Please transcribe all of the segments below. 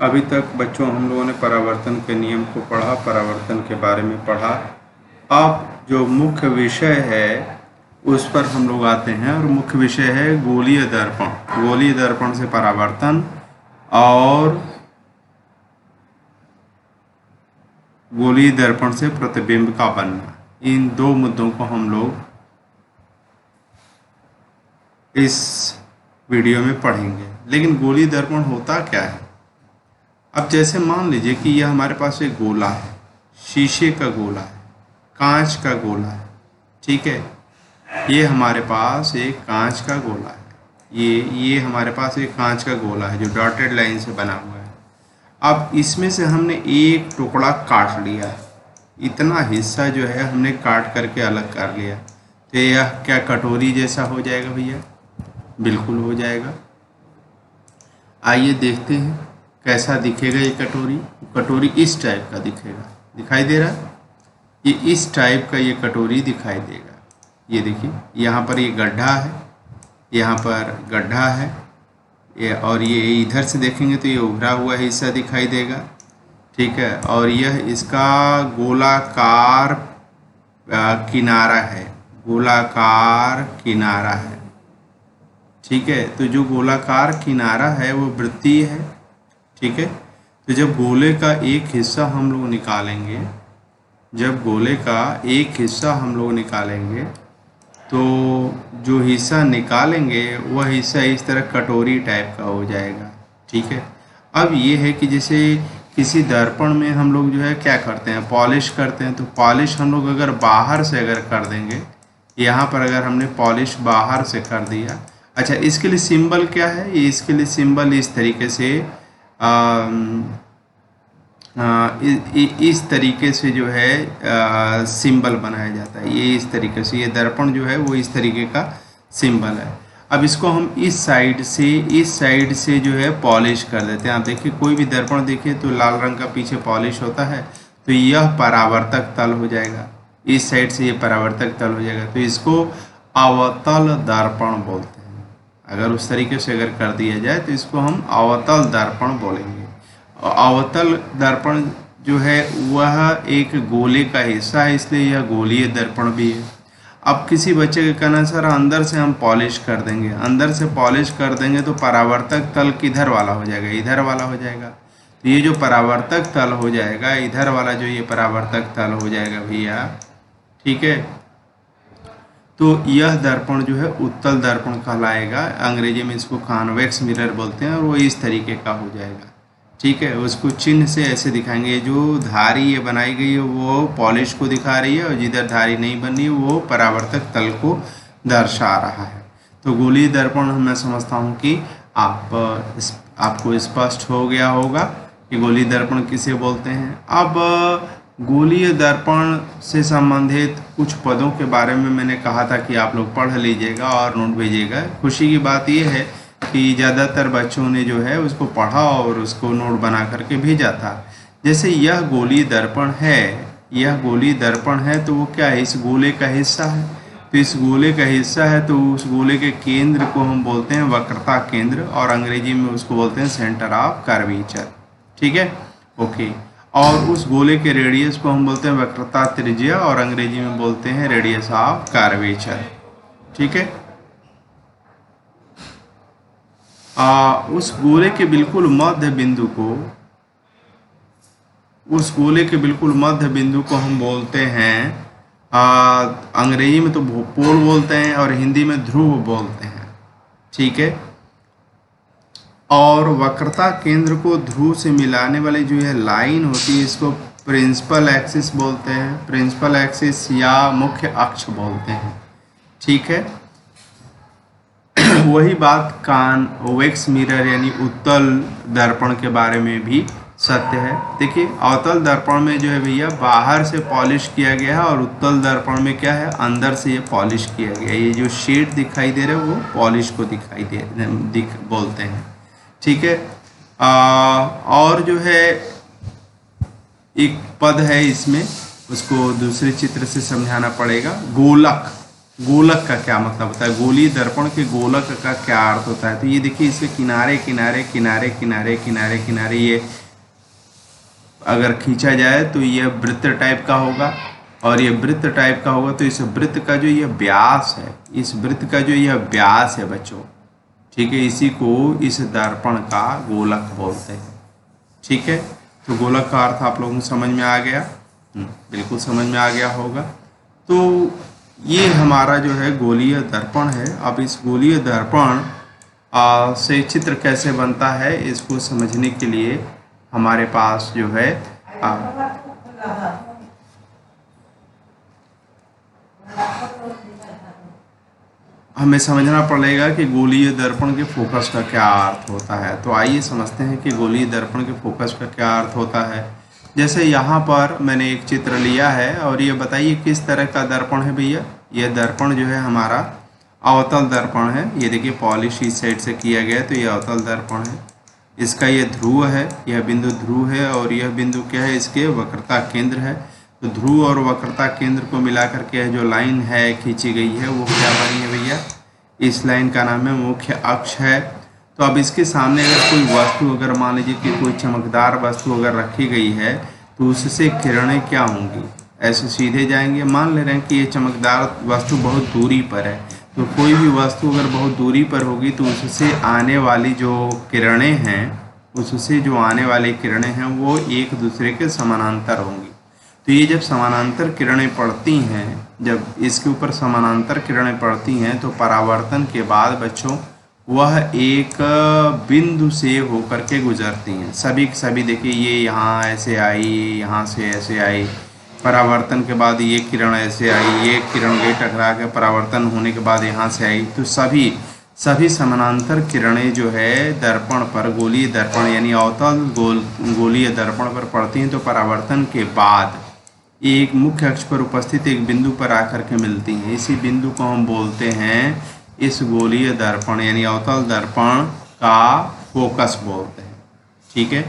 अभी तक बच्चों हम लोगों ने परावर्तन के नियम को पढ़ा, परावर्तन के बारे में पढ़ा। अब जो मुख्य विषय है उस पर हम लोग आते हैं, और मुख्य विषय है गोलीय दर्पण। गोलीय दर्पण से परावर्तन और गोलीय दर्पण से प्रतिबिंब का बनना, इन दो मुद्दों को हम लोग इस वीडियो में पढ़ेंगे। लेकिन गोलीय दर्पण होता क्या है? अब जैसे मान लीजिए कि यह हमारे पास एक गोला है, शीशे का गोला है, कांच का गोला है, ठीक है। ये हमारे पास एक कांच का गोला है, ये हमारे पास एक कांच का गोला है जो डॉटेड लाइन से बना हुआ है। अब इसमें से हमने एक टुकड़ा काट लिया है, इतना हिस्सा जो है हमने काट करके अलग कर लिया, तो यह क्या कटोरी जैसा हो जाएगा भैया? बिल्कुल हो जाएगा। आइए देखते हैं कैसा दिखेगा ये कटोरी। कटोरी इस टाइप का दिखेगा, दिखाई दे रहा है? ये इस टाइप का ये कटोरी दिखाई देगा। ये देखिए, यहाँ पर ये गड्ढा है, यहाँ पर गड्ढा है, ये और ये इधर से देखेंगे तो ये उभरा हुआ हिस्सा दिखाई देगा, ठीक है। और यह इसका गोलाकार किनारा है, गोलाकार किनारा है, ठीक है। तो जो गोलाकार किनारा है वो वृत्तीय है, ठीक है। तो जब गोले का एक हिस्सा हम लोग निकालेंगे, जब गोले का एक हिस्सा हम लोग निकालेंगे तो जो हिस्सा निकालेंगे वह हिस्सा इस तरह कटोरी टाइप का हो जाएगा, ठीक है। अब ये है कि जैसे किसी दर्पण में हम लोग जो है क्या करते हैं, पॉलिश करते हैं। तो पॉलिश हम लोग अगर बाहर से अगर कर देंगे, यहाँ पर अगर हमने पॉलिश बाहर से कर दिया, अच्छा इसके लिए सिंबल क्या है? ये इसके लिए सिंबल इस तरीके से इस तरीके से जो है सिंबल बनाया जाता है। ये इस तरीके से, ये दर्पण जो है वो इस तरीके का सिंबल है। अब इसको हम इस साइड से जो है पॉलिश कर देते हैं। आप देखिए, कोई भी दर्पण देखिए तो लाल रंग का पीछे पॉलिश होता है, तो यह परावर्तक तल हो जाएगा। इस साइड से ये परावर्तक तल हो जाएगा, तो इसको अवतल दर्पण बोलते हैं। अगर उस तरीके से अगर कर दिया जाए तो इसको हम अवतल दर्पण बोलेंगे। अवतल दर्पण जो है वह एक गोले का हिस्सा है, इसलिए यह गोलीय दर्पण भी है। अब किसी बच्चे का कहना सर अंदर से हम पॉलिश कर देंगे, अंदर से पॉलिश कर देंगे तो परावर्तक तल किधर वाला हो जाएगा? इधर वाला हो जाएगा। तो ये जो परावर्तक तल हो जाएगा, इधर वाला जो ये परावर्तक तल हो जाएगा भैया, ठीक है, तो यह दर्पण जो है उत्तल दर्पण कहलाएगा। अंग्रेजी में इसको कॉन्वेक्स मिरर बोलते हैं, और वो इस तरीके का हो जाएगा, ठीक है। उसको चिन्ह से ऐसे दिखाएंगे, जो धारी ये बनाई गई है वो पॉलिश को दिखा रही है, और जिधर धारी नहीं बनी है वो परावर्तक तल को दर्शा रहा है। तो गोलीय दर्पण मैं समझता हूँ कि आपको स्पष्ट हो गया होगा कि गोलीय दर्पण किसे बोलते हैं। अब गोलीय दर्पण से संबंधित कुछ पदों के बारे में मैंने कहा था कि आप लोग पढ़ लीजिएगा और नोट भेजिएगा। खुशी की बात यह है कि ज़्यादातर बच्चों ने जो है उसको पढ़ा और उसको नोट बना करके भेजा था। जैसे यह गोलीय दर्पण है, यह गोलीय दर्पण है, तो वो क्या है? इस गोले का हिस्सा है। तो इस गोले का हिस्सा है तो उस गोले के केंद्र को हम बोलते हैं वक्रता केंद्र, और अंग्रेजी में उसको बोलते हैं सेंटर ऑफ कर्वेचर, ठीक है, ओके। और उस गोले के रेडियस को हम बोलते हैं वक्रता त्रिज्या, और अंग्रेजी में बोलते हैं रेडियस ऑफ कर्वेचर, ठीक है। उस गोले के बिल्कुल मध्य बिंदु को, उस गोले के बिल्कुल मध्य बिंदु को हम बोलते हैं, अंग्रेजी में तो पोल बोलते हैं और हिंदी में ध्रुव बोलते हैं, ठीक है। और वक्रता केंद्र को ध्रुव से मिलाने वाली जो है लाइन होती है, इसको प्रिंसिपल एक्सिस बोलते हैं, प्रिंसिपल एक्सिस या मुख्य अक्ष बोलते हैं, ठीक है। वही बात कॉन्वेक्स मिरर यानी उत्तल दर्पण के बारे में भी सत्य है। देखिए, अवतल दर्पण में जो है भैया बाहर से पॉलिश किया गया है, और उत्तल दर्पण में क्या है? अंदर से ये पॉलिश किया गया है। ये जो शेड दिखाई दे रहा है वो पॉलिश को बोलते हैं, ठीक है। और जो है एक पद है इसमें, उसको दूसरे चित्र से समझाना पड़ेगा, गोलक। गोलक का क्या मतलब होता है, गोलीय दर्पण के गोलक का क्या अर्थ होता है। तो ये देखिए इसके किनारे किनारे किनारे किनारे किनारे किनारे ये अगर खींचा जाए तो यह वृत्त टाइप का होगा, और ये वृत्त टाइप का होगा तो इस वृत्त का जो यह व्यास है, इस वृत्त का जो यह व्यास है बच्चों, ठीक है, इसी को इस दर्पण का गोलक बोलते हैं। ठीक है, तो गोलक का अर्थ आप लोगों को समझ में आ गया, बिल्कुल समझ में आ गया होगा। तो ये हमारा जो है गोलीय दर्पण है। अब इस गोलीय दर्पण से चित्र कैसे बनता है इसको समझने के लिए हमारे पास जो है हमें समझना पड़ेगा कि गोलीय दर्पण के फोकस का क्या अर्थ होता है। तो आइए समझते हैं कि गोलीय दर्पण के फोकस का क्या अर्थ होता है। जैसे यहाँ पर मैंने एक चित्र लिया है और ये बताइए किस तरह का दर्पण है भैया। यह दर्पण जो है हमारा अवतल दर्पण है। ये देखिए पॉलिश इस साइड से किया गया है तो ये अवतल दर्पण है। इसका ये ध्रुव है, यह बिंदु ध्रुव है और यह बिंदु क्या है, इसके वक्रता केंद्र है। तो ध्रुव और वक्रता केंद्र को मिलाकर के जो लाइन है खींची गई है वो क्या बनी है भैया, इस लाइन का नाम है मुख्य अक्ष है। तो अब इसके सामने अगर कोई वस्तु, अगर मान लीजिए कि कोई चमकदार वस्तु अगर रखी गई है तो उससे किरणें क्या होंगी, ऐसे सीधे जाएंगे। मान ले रहे हैं कि ये चमकदार वस्तु बहुत दूरी पर है, तो कोई भी वस्तु अगर बहुत दूरी पर होगी तो उससे आने वाली जो किरणें हैं, उससे जो आने वाली किरणें हैं वो एक दूसरे के समानांतर होंगी। तो ये जब समानांतर किरणें पड़ती हैं, जब इसके ऊपर समानांतर किरणें पड़ती हैं तो परावर्तन के बाद बच्चों वह एक बिंदु से होकर के गुजरती हैं। सभी देखिए ये यहाँ ऐसे आई, यहाँ से ऐसे आई, परावर्तन के बाद ये किरण ऐसे आई, ये किरण गई टकरा के, परावर्तन होने के बाद यहाँ से आई। तो सभी समानांतर किरणें जो है दर्पण पर, गोलीय दर्पण यानी अवतल गोलीय दर्पण पर पड़ती हैं। तो परावर्तन के बाद एक मुख्य अक्ष पर उपस्थित एक बिंदु पर आकर के मिलती हैं। इसी बिंदु को हम बोलते हैं, इस गोलीय दर्पण यानी अवतल दर्पण का फोकस बोलते हैं। ठीक है,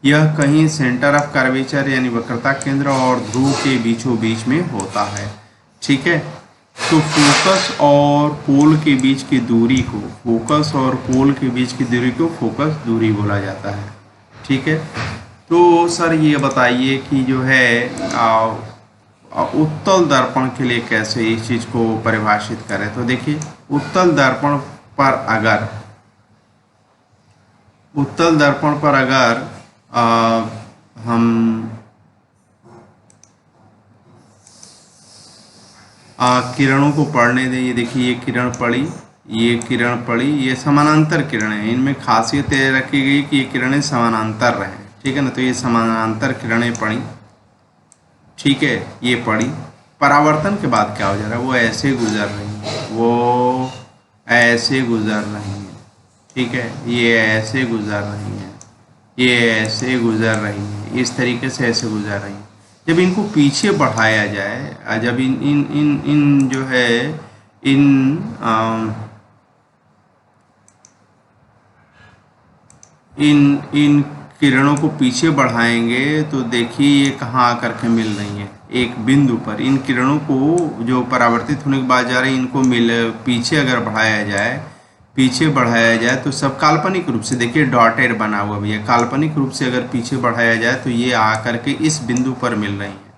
यह कहीं सेंटर ऑफ कर्वेचर यानी वक्रता केंद्र और ध्रुव के बीचों बीच में होता है। ठीक है, तो फोकस और पोल के बीच की दूरी को, फोकस और पोल के बीच की दूरी को फोकस दूरी बोला जाता है। ठीक है, तो सर ये बताइए कि जो है उत्तल दर्पण के लिए कैसे इस चीज़ को परिभाषित करें। तो देखिए उत्तल दर्पण पर अगर हम किरणों को पढ़ने दें, ये देखिए ये किरण पड़ी, ये किरण पड़ी, ये समानांतर किरणें हैं। इनमें खासियत ये रखी गई कि ये किरणें समानांतर रहें। ठीक है ना, तो ये समानांतर किरणें पड़ी, ठीक है, ये पड़ी। परावर्तन के बाद क्या हो जा रहा है, वो ऐसे गुजर रही है, वो ऐसे गुजर रही है। ठीक है, ये ऐसे गुजर रही है, ये ऐसे गुजर रही है, इस तरीके से ऐसे गुजर रही है। जब इनको पीछे बढ़ाया जाए, जब इन जो है इन किरणों को पीछे बढ़ाएंगे तो देखिए ये कहाँ आकर के मिल रही है, एक बिंदु पर। इन किरणों को जो परावर्तित होने के बाद जा रही है, इनको पीछे अगर पीछे बढ़ाया जाए तो सब काल्पनिक रूप से, देखिए डॉटेड बना हुआ भैया, काल्पनिक रूप से अगर पीछे बढ़ाया जाए तो ये आकर के इस बिंदु पर मिल रही हैं।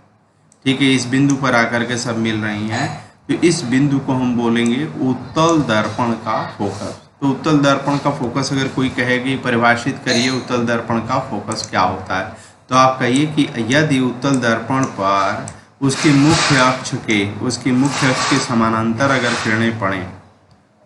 ठीक है, इस बिंदु पर आकर के सब मिल रही हैं। तो इस बिंदु को हम बोलेंगे उत्तल दर्पण का फोकस। तो उत्तल दर्पण का फोकस अगर कोई कहेगी परिभाषित करिए उत्तल दर्पण का फोकस क्या होता है, तो आप कहिए कि यदि उत्तल दर्पण पर उसके मुख्य अक्ष के समानांतर अगर किरणें पड़ें,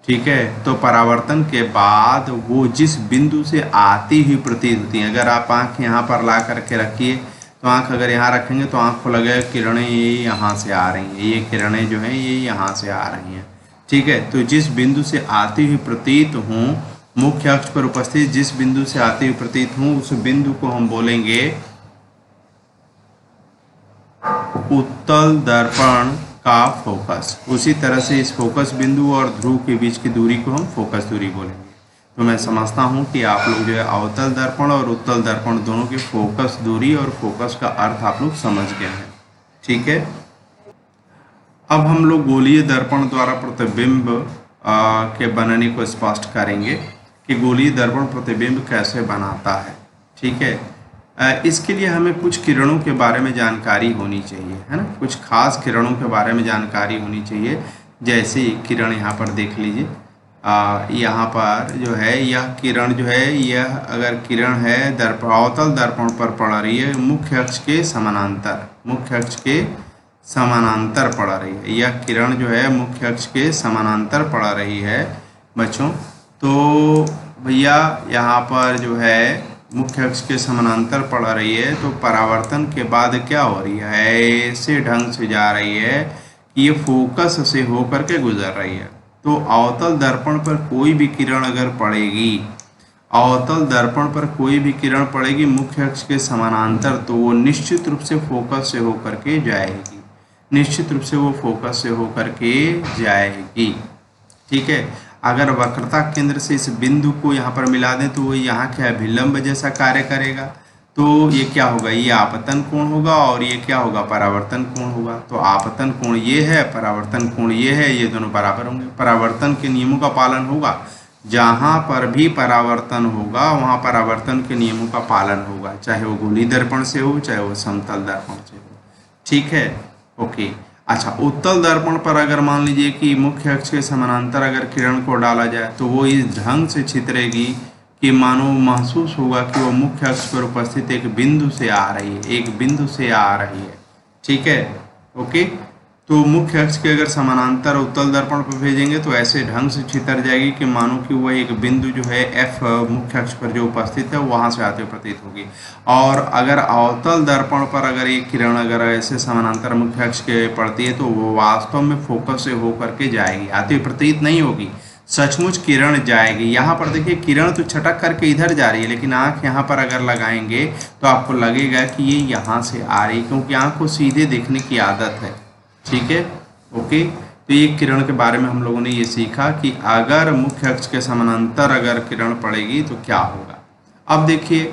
ठीक है, तो परावर्तन के बाद वो जिस बिंदु से आती हुई प्रतीत होती हैं। अगर आप आँख यहाँ पर ला करके रखिए तो आँख अगर यहाँ रखेंगे तो आँख को लगेगा किरणें ये यहाँ से आ रही हैं, ये किरणें जो हैं ये यहाँ से आ रही हैं। ठीक है, तो जिस बिंदु से आती हुई प्रतीत हों, मुख्य अक्ष पर उपस्थित जिस बिंदु से आती हुई प्रतीत हों, उस बिंदु को हम बोलेंगे उत्तल दर्पण का फोकस। उसी तरह से इस फोकस बिंदु और ध्रुव के बीच की दूरी को हम फोकस दूरी बोलेंगे। तो मैं समझता हूँ कि आप लोग जो है अवतल दर्पण और उत्तल दर्पण दोनों की फोकस दूरी और फोकस का अर्थ आप लोग समझ गए हैं। ठीक है, अब हम लोग गोलीय दर्पण द्वारा प्रतिबिंब के बनने को स्पष्ट करेंगे कि गोलीय दर्पण प्रतिबिंब कैसे बनाता है। ठीक है, इसके लिए हमें कुछ किरणों के बारे में जानकारी होनी चाहिए, है ना। कुछ खास किरणों के बारे में जानकारी होनी चाहिए। जैसे किरण यहाँ पर देख लीजिए, यहाँ पर जो है यह किरण जो है, यह अगर किरण है अवतल दर्पण पर पड़ रही है मुख्य अक्ष के समानांतर, मुख्य अक्ष के समानांतर पड़ रही है। यह किरण जो है मुख्य अक्ष के समानांतर पड़ रही है बच्चों। तो भैया यहाँ पर जो है मुख्य अक्ष के समानांतर पड़ रही है, तो परावर्तन के बाद क्या हो रही है, ऐसे ढंग से जा रही है कि ये फोकस से होकर के गुजर रही है। तो अवतल दर्पण पर कोई भी किरण अगर पड़ेगी, अवतल दर्पण पर कोई भी किरण पड़ेगी मुख्य अक्ष के समानांतर, तो वो निश्चित रूप से फोकस से होकर के जाएगी, निश्चित रूप से वो फोकस से होकर के जाएगी। ठीक है, अगर वक्रता केंद्र से इस बिंदु को यहाँ पर मिला दें तो वो यहाँ क्या है, विलंब जैसा कार्य करेगा। तो ये क्या होगा, ये आपतन कोण होगा और ये क्या होगा, परावर्तन कोण होगा। तो आपतन कोण ये है, परावर्तन कोण ये है, ये दोनों बराबर होंगे। परावर्तन के नियमों का पालन होगा, जहाँ पर भी परावर्तन होगा वहाँ परावर्तन के नियमों का पालन होगा, चाहे वो गोलीय दर्पण से हो चाहे वो समतल दर्पण से हो। ठीक है, ओके। अच्छा, उत्तल दर्पण पर अगर मान लीजिए कि मुख्य अक्ष के समानांतर अगर किरण को डाला जाए तो वो इस ढंग से छितरेगी कि मानो महसूस होगा कि वो मुख्य अक्ष पर उपस्थित एक बिंदु से आ रही है, एक बिंदु से आ रही है। ठीक है, ओके। तो मुख्य अक्ष के अगर समानांतर उत्तल दर्पण पर भेजेंगे तो ऐसे ढंग से छितर जाएगी कि मानो कि वह एक बिंदु जो है एफ मुख्य अक्ष पर जो उपस्थित है वहां से आते हुए प्रतीत होगी। और अगर अवतल दर्पण पर अगर ये किरण अगर ऐसे समानांतर मुख्य अक्ष के पड़ती है तो वो वास्तव में फोकस से होकर के जाएगी, आती हुई प्रतीत नहीं होगी, सचमुच किरण जाएगी। यहाँ पर देखिए किरण तो छटक करके इधर जा रही है, लेकिन आँख यहाँ पर अगर लगाएंगे तो आपको लगेगा कि ये यहाँ से आ रही है, क्योंकि आँख को सीधे देखने की आदत है। ठीक है, ओके। तो ये किरण के बारे में हम लोगों ने ये सीखा कि अगर मुख्य अक्ष के समानांतर अगर किरण पड़ेगी तो क्या होगा। अब देखिए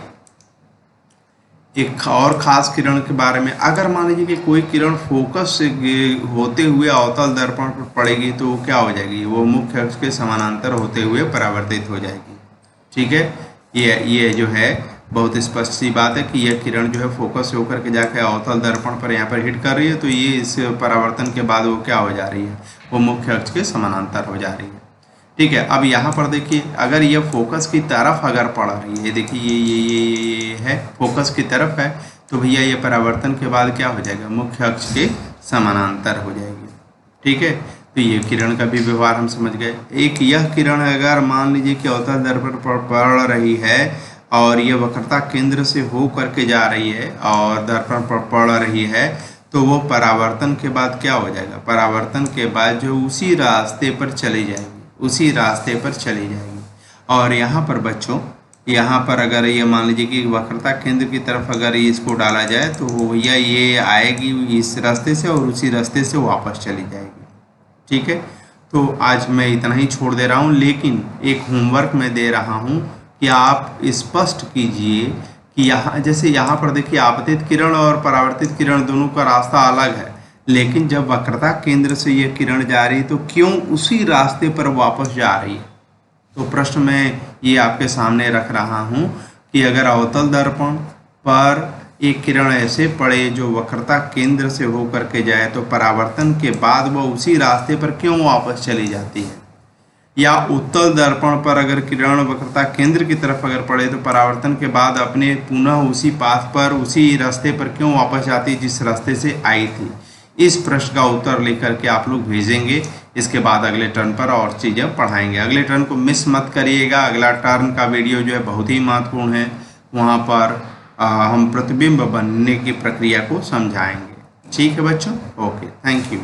एक और खास किरण के बारे में, अगर मान लीजिए कि कोई किरण फोकस से होते हुए अवतल दर्पण पर पड़ेगी तो वो क्या हो जाएगी, वो मुख्य अक्ष के समानांतर होते हुए परावर्तित हो जाएगी। ठीक है, ये जो है बहुत स्पष्ट सी बात है कि यह किरण जो है फोकस से होकर के जाकर अवतल दर्पण पर यहाँ पर हिट कर रही है, तो ये इस परावर्तन के बाद वो क्या हो जा रही है, वो मुख्य अक्ष के समानांतर हो जा रही है। ठीक है, अब यहाँ पर देखिए अगर ये फोकस की तरफ अगर पड़ रही है, देखिए ये है फोकस की तरफ है, तो भैया ये परावर्तन के बाद क्या हो जाएगा, मुख्य अक्ष के समानांतर हो जाएगी। ठीक है, तो ये किरण का भी व्यवहार हम समझ गए। एक यह किरण अगर मान लीजिए कि अवतल दर्पण पर पड़ रही है और ये वक्रता केंद्र से हो करके जा रही है और दर्पण पर पड़ रही है, तो वो परावर्तन के बाद क्या हो जाएगा, परावर्तन के बाद जो उसी रास्ते पर चली जाएगी, उसी रास्ते पर चली जाएगी। और यहाँ पर बच्चों, यहाँ पर अगर ये मान लीजिए कि वक्रता केंद्र की तरफ अगर इसको डाला जाए तो भैया ये आएगी इस रास्ते से और उसी रास्ते से वापस चली जाएगी। ठीक है, तो आज मैं इतना ही छोड़ दे रहा हूँ, लेकिन एक होमवर्क मैं दे रहा हूँ कि आप स्पष्ट कीजिए कि यहाँ जैसे यहाँ पर देखिए आपतित किरण और परावर्तित किरण दोनों का रास्ता अलग है, लेकिन जब वक्रता केंद्र से यह किरण जा रही है तो क्यों उसी रास्ते पर वापस जा रही है। तो प्रश्न मैं ये आपके सामने रख रहा हूँ कि अगर अवतल दर्पण पर एक किरण ऐसे पड़े जो वक्रता केंद्र से होकर के जाए तो परावर्तन के बाद वह उसी रास्ते पर क्यों वापस चली जाती है, या उत्तल दर्पण पर अगर किरण वक्रता केंद्र की तरफ अगर पड़े तो परावर्तन के बाद अपने पुनः उसी पाथ पर उसी रास्ते पर क्यों वापस जाती जिस रास्ते से आई थी। इस प्रश्न का उत्तर लेकर के आप लोग भेजेंगे, इसके बाद अगले टर्न पर और चीज़ें पढ़ाएंगे। अगले टर्न को मिस मत करिएगा, अगला टर्न का वीडियो जो है बहुत ही महत्वपूर्ण है, वहाँ पर हम प्रतिबिंब बनने की प्रक्रिया को समझाएंगे। ठीक है बच्चों, ओके, थैंक यू।